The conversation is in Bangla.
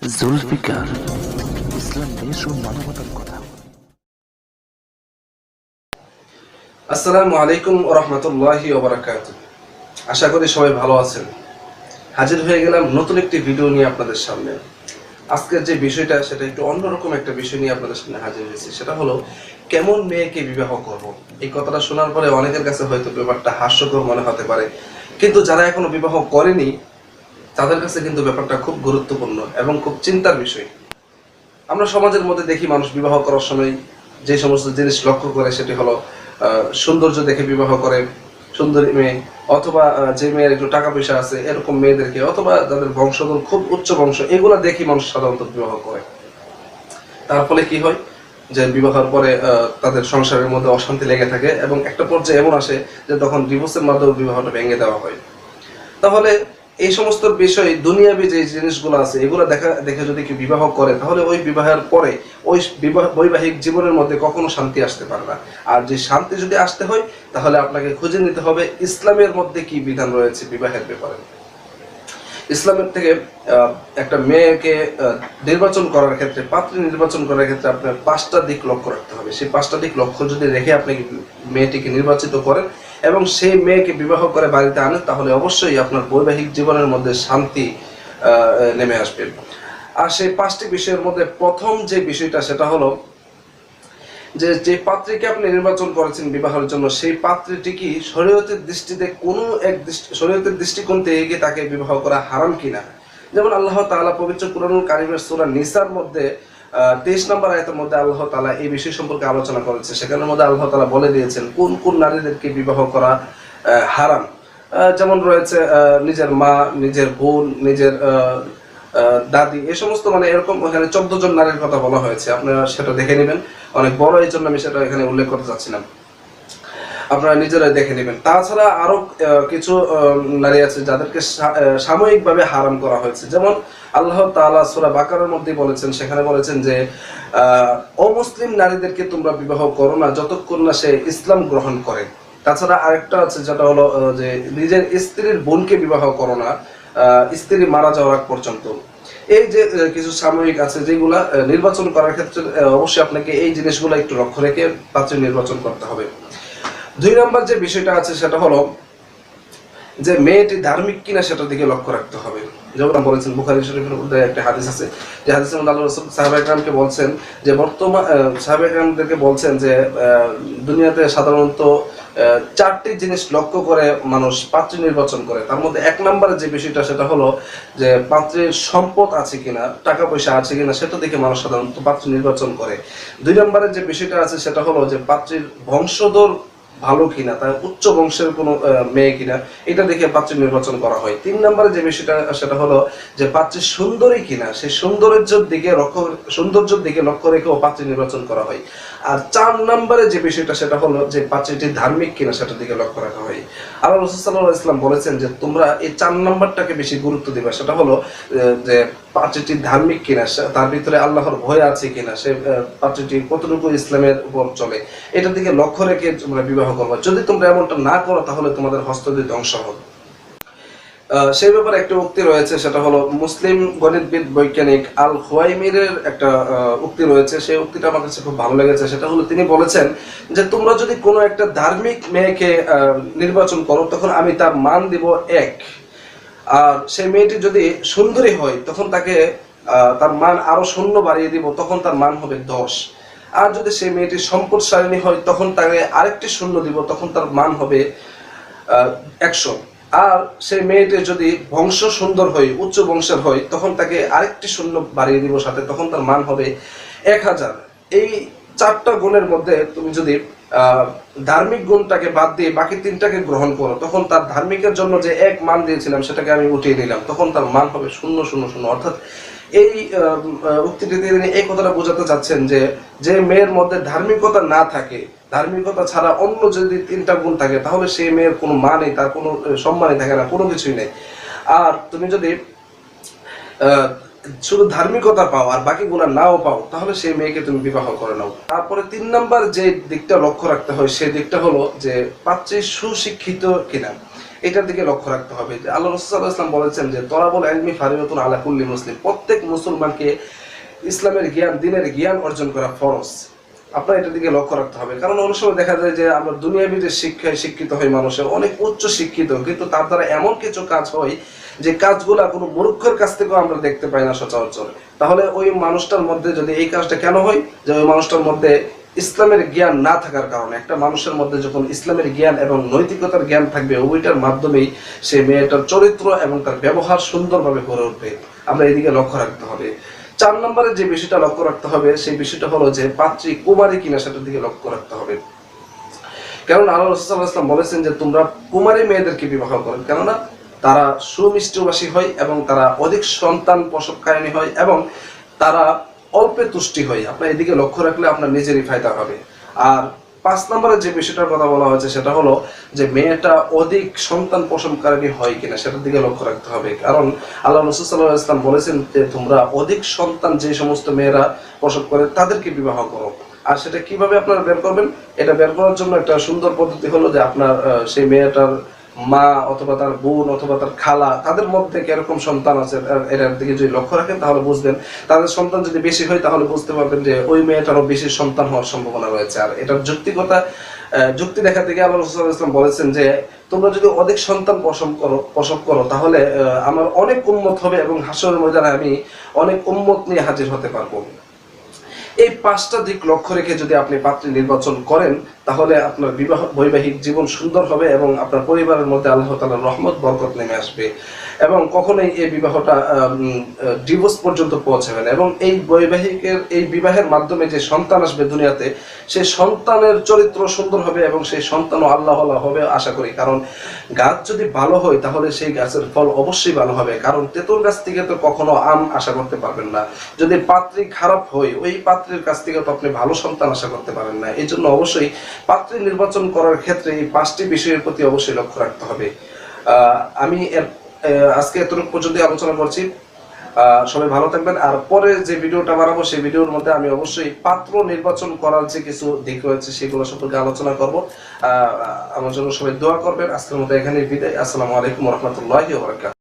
জুলফিকার ইসলাম দেশ ও মানবতার কথা। আসসালামু আলাইকুম ওয়া রাহমাতুল্লাহি ওয়া বারাকাতুহু। আশা করি সবাই ভালো আছেন। হাজির হয়ে গেলাম নতুন একটি ভিডিও নিয়ে আপনাদের সামনে। আজকের যে বিষয়টা সেটা একটু অন্যরকম একটা বিষয় নিয়ে আপনাদের সামনে হাজির হয়েছি। সেটা হলো কেমন মেয়েকে বিবাহ করব। এই কথাটা শোনার পরে অনেকের কাছে হয়তো ব্যাপারটা হাস্যকর মনে হতে পারে, কিন্তু যারা এখনো বিবাহ করেনি তাদের কাছে কিন্তু ব্যাপারটা খুব গুরুত্বপূর্ণ এবং খুব চিন্তার বিষয়। আমরা সমাজের মধ্যে দেখি মানুষ বিবাহ করার সময় যে সমস্ত জিনিস লক্ষ্য করে সেটি হলো সৌন্দর্য দেখে বিবাহ করে, সুন্দরী মেয়ে, অথবা যে মেয়ের একটু টাকা পয়সা আছে এরকম মেয়েদেরকে, অথবা যাদের বংশধর খুব উচ্চ বংশ, এগুলা দেখি মানুষ সাধারণত বিবাহ করে। তার ফলে কি হয় যে বিবাহের পরে তাদের সংসারের মধ্যে অশান্তি লেগে থাকে এবং একটা পর্যায়ে এমন আসে যে তখন ডিভোর্সের মাধ্যমে বিবাহটা ভেঙে দেওয়া হয়। তাহলে এই সমস্ত বিষয় দুনিয়াবি যে জিনিসগুলো আছে এগুলো দেখে যদি কেউ বিবাহ করে তাহলে ওই বিবাহের পরে ওই বৈবাহিক জীবনের মধ্যে কখনো শান্তি আসতে পারে না। আর যে শান্তি যদি আসতে হয় তাহলে আপনাকে খুঁজে নিতে হবে ইসলামের মধ্যে কি বিধান রয়েছে বিবাহের ব্যাপারে। ইসলামের থেকে একটা মেয়েকে নির্বাচন করার ক্ষেত্রে, পাত্রী নির্বাচন করার ক্ষেত্রে আপনার 5টা দিক লক্ষ্য রাখতে হবে। সেই 5টা দিক লক্ষ্য যদি রেখে আপনি মেয়েটিকে নির্বাচিত করেন এবং সেই মেয়েকে বিবাহ করে বাড়িতে আনেন তাহলে অবশ্যই আপনার বৈবাহিক জীবনের মধ্যে শান্তি নেমে আসবে। আর সেই 5টি বিষয়ের মধ্যে প্রথম যে বিষয়টা সেটা হলো যে যে পাত্রীকে আপনি নির্বাচন করেছেন বিবাহের জন্য সেই পাত্রীটি কি শরীয়তের দৃষ্টিতে কোনো এক শরীয়তের দৃষ্টিকোণ থেকে তাকে বিবাহ করা হারাম কিনা। যেমন আল্লাহ তাআলা পবিত্র কুরআনুল কারীমের সূরা নিসার মধ্যে 23 নম্বর আয়াতের মধ্যে আল্লাহ তাআলা এই বিষয় সম্পর্কে আলোচনা করেছে। সেখানের মধ্যে আল্লাহ তাআলা বলে দিয়েছেন কোন কোন নারীদেরকে বিবাহ করা হারাম। যেমন রয়েছে নিজের মা, নিজের বোন, নিজের দাদি, এই সমস্ত মানে এরকম এখানে 14 জন নারীর কথা বলা হয়েছে। আপনারা সেটা দেখে নেবেন, অনেক বড় এই জন্য আমি সেটা এখানে উল্লেখ করতে চাচ্ছিলাম, আপনারা নিজেরাই দেখে নেবেন। তাছাড়া আরো কিছু নারী আছে যাদেরকে সাময়িকভাবে হারাম করা হয়েছে। যেমন আল্লাহ তাআলা সূরা বাকারার মধ্যে বলেছেন, সেখানে বলেছেন যে অমুসলিম নারীদেরকে তোমরা বিবাহ করো না যতক্ষণ না সে ইসলাম গ্রহণ করে। তাছাড়া আরেকটা আছে যেটা হলো যে নিজের স্ত্রীর বোনকে বিবাহ করো না স্ত্রী মারা যাওয়ার আগ পর্যন্ত। এই যে কিছু সাময়িক আছে যেগুলা নির্বাচন করার ক্ষেত্রে অবশ্যই আপনাকে এই জিনিসগুলো একটু লক্ষ্য রেখে পাত্রী নির্বাচন করতে হবে। 2 নম্বর যে বিষয়টা আছে সেটা হলো যে মেয়েটি ধার্মিক কিনা সেটার দিকে লক্ষ্য রাখতে হবে। যেমন বলেছেন বুখারী শরীফের মধ্যে একটা হাদিস আছে, যে হাদিসের মধ্যে আল্লাহ রাসূল সাহাবায়ে কেরামকে বলছেন যে বর্তমান সাহাবায়ে কেরামদেরকে বলছেন যে দুনিয়াতে সাধারণত 4টি জিনিস লক্ষ্য করে মানুষ পাত্রী নির্বাচন করে। তার মধ্যে 1 নম্বরে যে বিষয়টা সেটা হলো যে পাত্রীর সম্পদ আছে কিনা, টাকা পয়সা আছে কিনা সেটা দেখে মানুষ সাধারণত পাত্রী নির্বাচন করে। 2 নম্বরে যে বিষয়টা আছে সেটা হলো যে পাত্রীর বংশধর ভালো কিনা, তার উচ্চ বংশের কোনো মেয়ে কিনা, এটা দেখে পাত্রী নির্বাচন করা হয়। 3 নম্বরে যে বিষয়টা সেটা হলো যে পাত্রী সুন্দরী কিনা, সেই সৌন্দর্যের দিকে লক্ষ্য রেখেও পাত্রী নির্বাচন করা হয়। আর 4 নম্বরে যে বিষয়টা সেটা হলো যে পাত্রীটি ধার্মিক কিনা সেটার দিকে লক্ষ্য রাখা হয়। আল্লাহ রাসূল সাল্লাল্লাহু আলাইহি ওয়াসাল্লাম বলেছেন যে তোমরা এই 4 নম্বরটাকে বেশি গুরুত্ব দিবা। সেটা হলো যে পাত্রীটি ধার্মিক কিনা, তার ভিতরে আল্লাহর ভয় আছে কিনা, সে পাত্রীটি কতটুকু ইসলামের উপর চলে, এটার দিকে লক্ষ্য রেখে তোমরা বিবাহ করবে। যদি তোমরা এমনটা না করো তাহলে তোমাদের হস্ত দিয়ে ধ্বংস হবে। সেই ব্যাপারে একটা উক্তি রয়েছে, সেটা হলো মুসলিম গণিতবিদ বৈজ্ঞানিক আল খুয়াইমিরের একটা উক্তি রয়েছে। সেই উক্তিটা আমার কাছে খুব ভালো লেগেছে। সেটা হলো তিনি বলেছেন যে তোমরা যদি কোনো একটা ধার্মিক মেয়েকে নির্বাচন করো তখন আমি তার মান দিব 1, আর সেই মেয়েটি যদি সুন্দরী হয় তখন তাকে তার মান আরো 0 বাড়িয়ে দিব, তখন তার মান হবে 10। আর যদি সেই মেয়েটি সম্পদশালিনী হয় তখন তাকে আরেকটি 0 দিব, তখন তার মান হবে 100। আর সেই মেয়েটি যদি বংশ সুন্দর হয়, উচ্চ বংশের হয়, তখন তাকে আরেকটি 0 বাড়িয়ে দিব সাথে, তখন তার মান হবে 1000। এই 4টা গুণের মধ্যে তুমি যদি ধার্মিক গুণটাকে বাদ দিয়ে বাকি 3টাকে গ্রহণ করো তখন তার ধার্মিকের জন্য যে 1 মান দিয়েছিলাম সেটাকে আমি উঠিয়ে নিলাম, তখন তার মান হবে 000। অর্থাৎ এই উক্তিটিতে তিনি এই কথাটা বোঝাতে চাচ্ছেন যে যে মেয়ের মধ্যে ধার্মিকতা না থাকে, ধার্মিকতা ছাড়া অন্য যদি 3টা গুণ থাকে তাহলে সেই মেয়ের কোনো মানই, তার কোনো সম্মানই থাকে না, কোনো কিছুই নেই। আর তুমি যদি শুধু ধার্মিকতা পাও আর বাকি গুণা নাও পাও তাহলে সেই মেয়েকে তুমি বিবাহ করে নাও। তারপরে 3 নম্বর যে দিকটা লক্ষ্য রাখতে হয় সেই দিকটা হলো যে পাত্রী সুশিক্ষিত কিনা। এটার দিকে লক্ষ্য রাখতে হবে। যে আল্লাহ রাসূল সাল্লাল্লাহু আলাইহি ওয়াসাল্লাম বলেছেন যে তলাবুল ইলমি ফারিদাতুন আলা কুল্লি মুসলিম, প্রত্যেক মুসলমানকে ইসলামের জ্ঞান, দ্বীনের জ্ঞান অর্জন করা ফরজ। আপনার এটার দিকে লক্ষ্য রাখতে হবে। কারণ অনেক সময় দেখা যায় যে আমরা দুনিয়াবি যে শিক্ষায় শিক্ষিত হয় মানুষের, অনেক উচ্চ শিক্ষিত, কিন্তু তার দ্বারা এমন কিছু কাজ হয় যে কাজগুলা কোনো মূর্খের কাছ থেকেও আমরা দেখতে পাই না সচরাচর। তাহলে ওই মানুষটার মধ্যে যদি এই কাজটা কেন হয়, যে ওই মানুষটার মধ্যে ইসলামের জ্ঞান না থাকার কারণে। একটা মানুষের মধ্যে যখন ইসলামের জ্ঞান এবং নৈতিকতার জ্ঞান থাকবে, ওইটার মাধ্যমেই সে মেয়েটার চরিত্র এবং তার ব্যবহার সুন্দরভাবে গড়ে উঠবে। আমরা এদিকে লক্ষ্য রাখতে হবে। 4 নম্বরে যে বিষয়টা লক্ষ্য রাখতে হবে সেই বিষয়টা হলো যে পাত্রী কুমারী কিনা, সেটার দিকে লক্ষ্য রাখতে হবে। কারণ আল্লাহ রাসূল সাল্লাল্লাহু আলাইহি ওয়াসাল্লাম বলেছেন যে তোমরা কুমারী মেয়েদেরকে বিবাহ করো, কেননা তারা সুমিষ্টভাষী হয় এবং তারা অধিক সন্তান প্রসবকারিণী হয় এবং তারা অল্পে তুষ্টি হয়। আপনার এদিকে লক্ষ্য রাখলে আপনার নিজেরই ফায়দা হবে। আর 5 নম্বরে যে বিষয়টার কথা বলা হয়েছে সেটা হলো যে মেয়েটা অধিক সন্তান প্রসবকারিণী হয় কিনা, সেটার দিকে লক্ষ্য রাখতে হবে। কারণ আল্লাহ রাসূল সাল্লাল্লাহু আলাইহি ওয়াসাল্লাম বলেছেন যে তোমরা অধিক সন্তান যে সমস্ত মেয়েরা প্রসব করে তাদেরকে বিবাহ করো। আর সেটা কিভাবে আপনারা বের করবেন, এটা বের করার জন্য একটা সুন্দর পদ্ধতি হলো যে আপনার সেই মেয়েটার মা অথবা তার বোন অথবা তার খালা, তাদের মধ্যে কিরকম সন্তান আছে এটার দিকে যদি লক্ষ্য রাখেন তাহলে বুঝবেন। তাদের সন্তান যদি বেশি হয় তাহলে বুঝতে পারবেন যে ওই মেয়েটারও বেশি সন্তান হওয়ার সম্ভাবনা রয়েছে। আর এটার যুক্তি দেখাতে গিয়ে আল্লাহ রাসূল সাল্লাল্লাহু আলাইহি ওয়াসাল্লাম বলেছেন যে তোমরা যদি অধিক সন্তান প্রসব করো তাহলে আমার অনেক উম্মত হবে এবং হাসরের ময়দানে আমি অনেক উম্মত নিয়ে হাজির হতে পারবো। এই 5টা দিক লক্ষ্য রেখে যদি আপনি পাত্রী নির্বাচন করেন তাহলে আপনার বৈবাহিক জীবন সুন্দর হবে এবং আপনার পরিবারের মধ্যে আল্লাহ তাআলার রহমত বরকত নেমে আসবে এবং কখনোই এই বিবাহটা ডিভোর্স পর্যন্ত পৌঁছাবে না। এবং এই বিবাহের মাধ্যমে যে সন্তান আসবে দুনিয়াতে, সেই সন্তানের চরিত্র সুন্দর হবে এবং সেই সন্তানও আল্লাহওয়ালা হবে আশা করি। কারণ গাছ যদি ভালো হয় তাহলে সেই গাছের ফল অবশ্যই ভালো হবে। কারণ তেঁতুল গাছ থেকে তো কখনো আম আশা করতে পারবেন না। যদি পাত্রী খারাপ হয়, ওই পাত্রীর কাছ থেকে তো আপনি ভালো সন্তান আশা করতে পারেন না। এই জন্য অবশ্যই পাত্রী নির্বাচন করার ক্ষেত্রে এই 5টি বিষয়ের প্রতি অবশ্যই লক্ষ্য রাখতে হবে। আমি আজকে এতটুকু পর্যন্ত আলোচনা করছি। সবাই ভালো থাকবেন। আর পরে যে ভিডিওটা বানাবো সেই ভিডিওর মধ্যে আমি অবশ্যই পাত্র নির্বাচন করার যে কিছু দিক রয়েছে সেগুলো সম্পর্কে আলোচনা করব। আমার জন্য সবাই দোয়া করবেন। আজকের মতো এখানেই বিদায়। আসসালামু আলাইকুম ওয়া রাহমাতুল্লাহি ওয়া বারাকাতুহু।